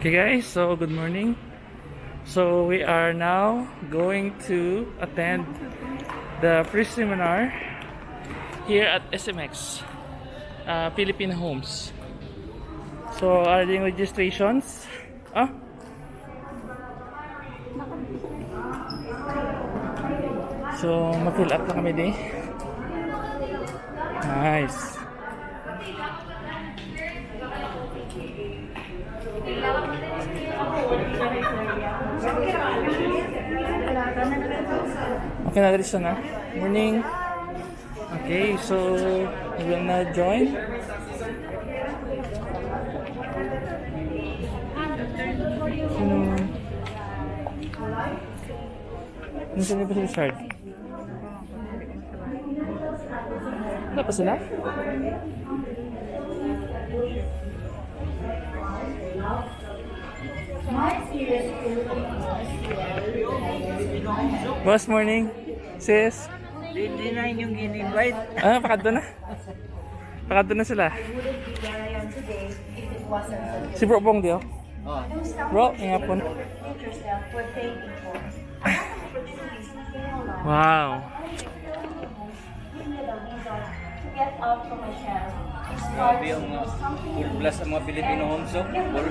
Okay guys, so good morning. So we are now going to attend the pre-seminar here at SMX, FIlipinohomes. So are there registrations? Ah? So ma-fill up na kami din. Nice. Okay, na-register na. Morning. Okay, so we will now join. Sino ba sila start? Wala pa sila? Boss, morning. Sis. Hindi na yung in-invite. Ah, pakadto na. Pakadto na sila. Si Bro Bong di oh. Bro, ingapon. Wow. Grabe yung full blast ang mga Filipino homes. Full.